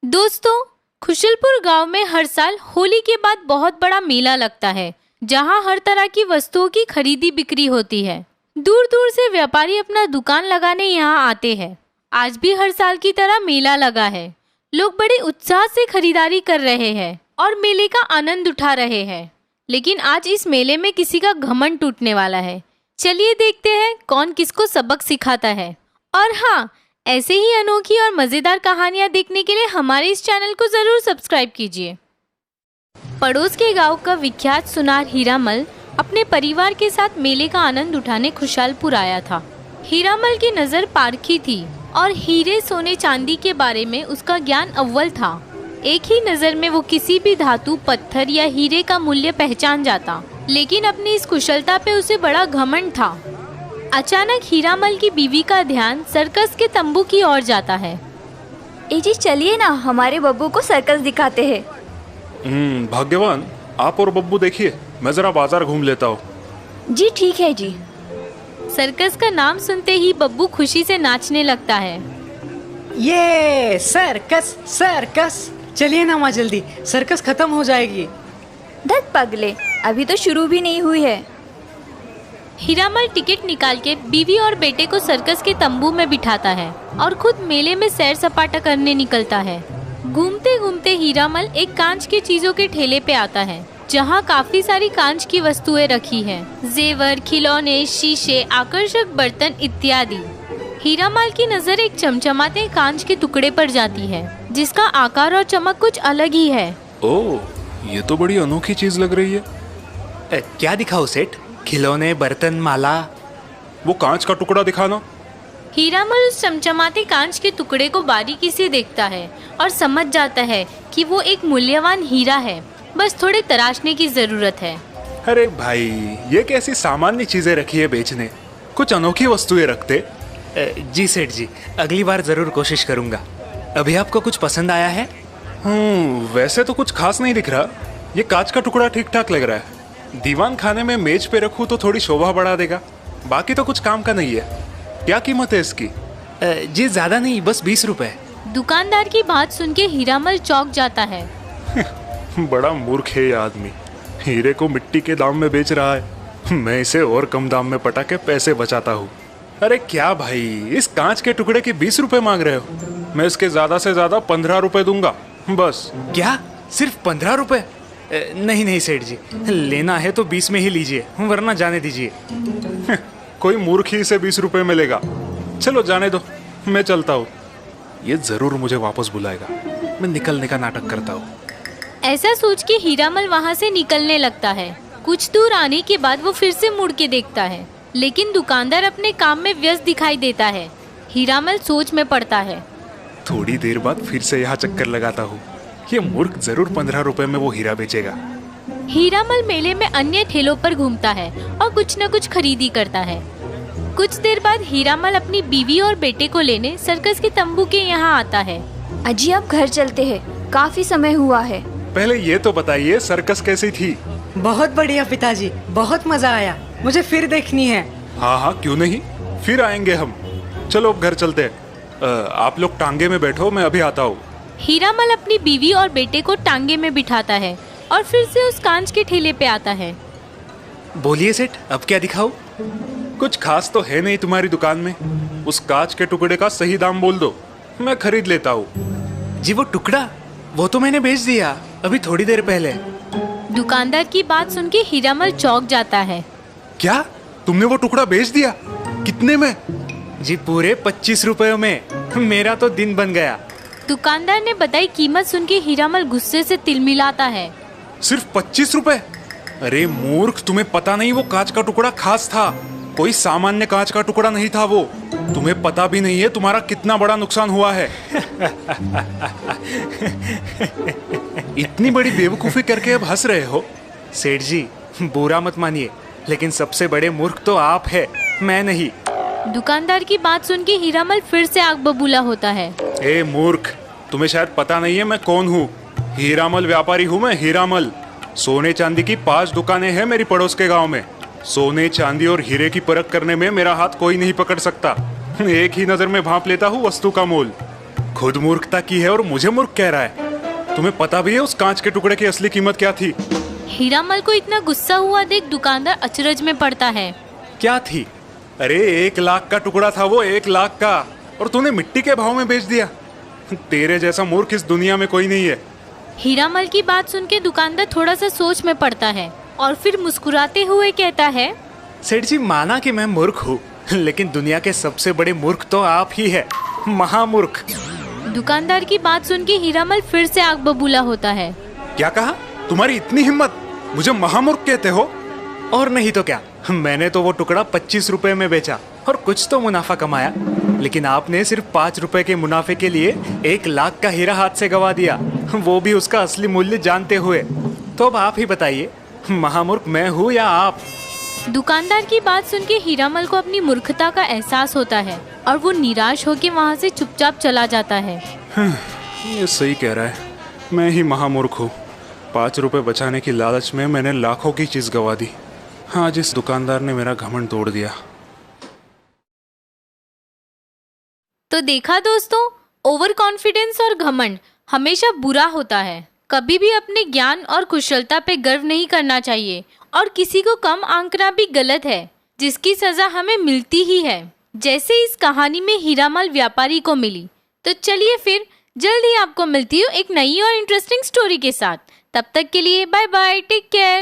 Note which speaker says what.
Speaker 1: दोस्तों, खुशलपुर गांव में हर साल होली के बाद बहुत बड़ा मेला लगता है, जहां हर तरह की वस्तुओं की खरीदी बिक्री होती है। दूर दूर से व्यापारी अपना दुकान लगाने यहां आते हैं। आज भी हर साल की तरह मेला लगा है। लोग बड़े उत्साह से खरीदारी कर रहे हैं और मेले का आनंद उठा रहे हैं। लेकिन आज इस मेले में किसी का घमंड टूटने वाला है। चलिए देखते हैं कौन किसको सबक सिखाता है। और हाँ, ऐसे ही अनोखी और मजेदार कहानियां देखने के लिए हमारे इस चैनल को जरूर सब्सक्राइब कीजिए। पड़ोस के गांव का विख्यात सुनार हीरामल अपने परिवार के साथ मेले का आनंद उठाने खुशहालपुर आया था। हीरामल की नजर पारखी थी और हीरे सोने चांदी के बारे में उसका ज्ञान अव्वल था। एक ही नजर में वो किसी भी धातु, पत्थर या हीरे का मूल्य पहचान जाता। लेकिन अपनी इस कुशलता पे उसे बड़ा घमंड था। अचानक हीरामल की बीवी का ध्यान सर्कस के तंबू की ओर जाता है।
Speaker 2: ए जी, चलिए ना, हमारे बब्बू को सर्कस दिखाते हैं।
Speaker 3: भाग्यवान, आप और बब्बू देखिए, मैं जरा बाजार घूम लेता हूँ।
Speaker 2: जी ठीक है जी।
Speaker 1: सर्कस का नाम सुनते ही बब्बू खुशी से नाचने लगता है।
Speaker 4: ये सर्कस सर्कस, चलिए ना माँ, जल्दी सर्कस खत्म हो जाएगी।
Speaker 2: धत पगले, अभी तो शुरू भी नहीं हुई है।
Speaker 1: हीरामल टिकट निकाल के बीवी और बेटे को सर्कस के तंबू में बिठाता है और खुद मेले में सैर सपाटा करने निकलता है। घूमते घूमते हीरामल एक कांच की चीजों के ठेले पे आता है, जहाँ काफी सारी कांच की वस्तुएं रखी हैं। जेवर, खिलौने, शीशे, आकर्षक बर्तन इत्यादि। हीरामल की नजर एक चमचमाते कांच के टुकड़े पर जाती है, जिसका आकार और चमक कुछ अलग ही है।
Speaker 3: ओह, ये तो बड़ी अनोखी चीज लग रही है।
Speaker 4: क्या दिखाओ सेठ? खिलौने, बर्तन, माला?
Speaker 3: वो कांच का टुकड़ा दिखाना।
Speaker 1: हीरामल उस चमचमाते कांच के टुकड़े को बारीकी से देखता है और समझ जाता है कि वो एक मूल्यवान हीरा है। बस थोड़े तराशने की जरूरत है।
Speaker 3: अरे भाई, ये कैसी सामान्य चीजें रखी है बेचने? कुछ अनोखी वस्तुएं रखते।
Speaker 4: जी सेठ जी, अगली बार जरूर कोशिश करूंगा। अभी आपको कुछ पसंद आया है?
Speaker 3: वैसे तो कुछ खास नहीं दिख रहा। ये कांच का टुकड़ा ठीक ठाक लग रहा है। दीवान खाने में मेज पे रखूं तो थोड़ी शोभा बढ़ा देगा। बाकी तो कुछ काम का नहीं है। क्या कीमत है इसकी?
Speaker 4: जी ज्यादा नहीं, बस 20 रुपए।
Speaker 1: दुकानदार की बात सुन के हीरामल चौंक जाता है।
Speaker 3: बड़ा मूर्ख है ये आदमी। हीरे को मिट्टी के दाम में बेच रहा है। मैं इसे और कम दाम में पटा के पैसे बचाता हूँ। अरे क्या भाई, इस कांच के टुकड़े के 20 रुपए मांग रहे हो? मैं इसके ज्यादा से ज्यादा 15 रुपए दूंगा बस।
Speaker 4: क्या, सिर्फ 15 रुपए? नहीं नहीं सेठ जी, लेना है तो 20 में ही लीजिए, वरना जाने दीजिए।
Speaker 3: कोई मूर्ख ही इसे 20 रुपए में लेगा। चलो जाने दो, मैं चलता हूँ। ये जरूर मुझे वापस बुलाएगा। मैं निकलने का नाटक करता हूँ।
Speaker 1: ऐसा सोच के हीरामल वहाँ से निकलने लगता है। कुछ दूर आने के बाद वो फिर से मुड़ के देखता है, लेकिन दुकानदार अपने काम में व्यस्त दिखाई देता है। हीरामल सोच में पड़ता है।
Speaker 3: थोड़ी देर बाद फिर से यहाँ चक्कर लगाता हूँ। ये मूर्ख जरूर 15 रुपए में वो हीरा बेचेगा।
Speaker 1: हीरामल मेले में अन्य ठेलों पर घूमता है और कुछ न कुछ खरीदी करता है। कुछ देर बाद हीरामल अपनी बीवी और बेटे को लेने सर्कस के तंबू के यहाँ आता है।
Speaker 2: अजी, अब घर चलते हैं, काफी समय हुआ है।
Speaker 3: पहले ये तो बताइए, सर्कस कैसी थी?
Speaker 4: बहुत बढ़िया पिताजी, बहुत मजा आया। मुझे फिर देखनी है।
Speaker 3: हाँ हाँ, क्यों नहीं, फिर आएंगे हम। चलो अब घर चलते हैं। आप लोग टांगे में बैठो, मैं अभी आता हूँ।
Speaker 1: हीरामल अपनी बीवी और बेटे को टांगे में बिठाता है और फिर से उस कांच के ठेले पे आता है।
Speaker 4: बोलिए सेठ, अब क्या दिखाऊं?
Speaker 3: कुछ खास तो है नहीं तुम्हारी दुकान में। उस कांच के टुकड़े का सही दाम बोल दो, मैं खरीद लेता हूँ।
Speaker 4: जी वो टुकड़ा, वो तो मैंने बेच दिया अभी थोड़ी देर पहले।
Speaker 1: दुकानदार की बात सुन के हीरामल चौंक जाता है।
Speaker 3: क्या, तुमने वो टुकड़ा बेच दिया? कितने में?
Speaker 4: जी पूरे 25 रुपयों में। मेरा तो दिन बन गया।
Speaker 1: दुकानदार ने बताई कीमत सुन के हीरामल गुस्से से तिलमिलाता है।
Speaker 3: सिर्फ 25 रुपए? अरे मूर्ख, तुम्हें पता नहीं वो कांच का टुकड़ा खास था। कोई सामान्य कांच का टुकड़ा नहीं था वो। तुम्हें पता भी नहीं है तुम्हारा कितना बड़ा नुकसान हुआ है। इतनी बड़ी बेवकूफी करके अब हंस रहे हो?
Speaker 4: सेठ जी, बुरा मत मानिए, लेकिन सबसे बड़े मूर्ख तो आप है, मैं नहीं।
Speaker 1: दुकानदार की बात सुन के हीरामल फिर से आग बबूला होता है।
Speaker 3: ए मूर्ख, तुम्हें शायद पता नहीं है मैं कौन हूँ। हीरामल व्यापारी हूँ मैं, हीरामल। सोने चांदी की 5 दुकानें हैं मेरी पड़ोस के गांव में। सोने, चांदी और हीरे की परख करने में मेरा हाथ कोई नहीं पकड़ सकता। एक ही नजर में भांप लेता हूँ वस्तु का मोल। खुद मूर्खता की है और मुझे मूर्ख कह रहा है। तुम्हें पता भी है उस कांच के टुकड़े की असली कीमत क्या थी?
Speaker 1: हीरामल को इतना गुस्सा हुआ देख दुकानदार अचरज में पड़ता है।
Speaker 3: क्या थी? अरे 1 लाख का टुकड़ा था वो, 1 लाख का, और तूने मिट्टी के भाव में बेच दिया। तेरे जैसा मूर्ख इस दुनिया में कोई नहीं है।
Speaker 1: हीरामल की बात सुन के दुकानदार थोड़ा सा सोच में पड़ता है और फिर मुस्कुराते हुए कहता है,
Speaker 4: सेठ जी माना कि मैं मूर्ख हूँ, लेकिन दुनिया के सबसे बड़े मूर्ख तो आप ही है, महामूर्ख।
Speaker 1: दुकानदार की बात सुन के हीरामल फिर से आग बबूला होता है।
Speaker 3: क्या कहा? तुम्हारी इतनी हिम्मत? मुझे महामूर्ख कहते हो?
Speaker 4: और नहीं तो क्या, मैंने तो वो टुकड़ा 25 रुपए में बेचा और कुछ तो मुनाफा कमाया, लेकिन आपने सिर्फ 5 रुपए के मुनाफे के लिए 1 लाख का हीरा हाथ से गवा दिया, वो भी उसका असली मूल्य जानते हुए। तो अब आप ही बताइए, महामूर्ख मैं हूँ या आप?
Speaker 1: दुकानदार की बात सुन के हीरामल को अपनी मूर्खता का एहसास होता है और वो निराश होकर वहाँ से चुपचाप चला जाता है।
Speaker 3: ये सही कह रहा है, मैं ही महामूर्ख हूँ। 5 रुपए बचाने की लालच में मैंने लाखों की चीज गवा दी। आज इस दुकानदार ने मेरा घमंड तोड़ दिया।
Speaker 1: तो देखा दोस्तों, ओवर कॉन्फिडेंस और घमंड हमेशा बुरा होता है। कभी भी अपने ज्ञान और कुशलता पे गर्व नहीं करना चाहिए और किसी को कम आंकना भी गलत है, जिसकी सजा हमें मिलती ही है, जैसे इस कहानी में हीरामल व्यापारी को मिली। तो चलिए फिर जल्द ही आपको मिलती हूँ एक नई और इंटरेस्टिंग स्टोरी के साथ। तब तक के लिए बाय बाय, टेक केयर।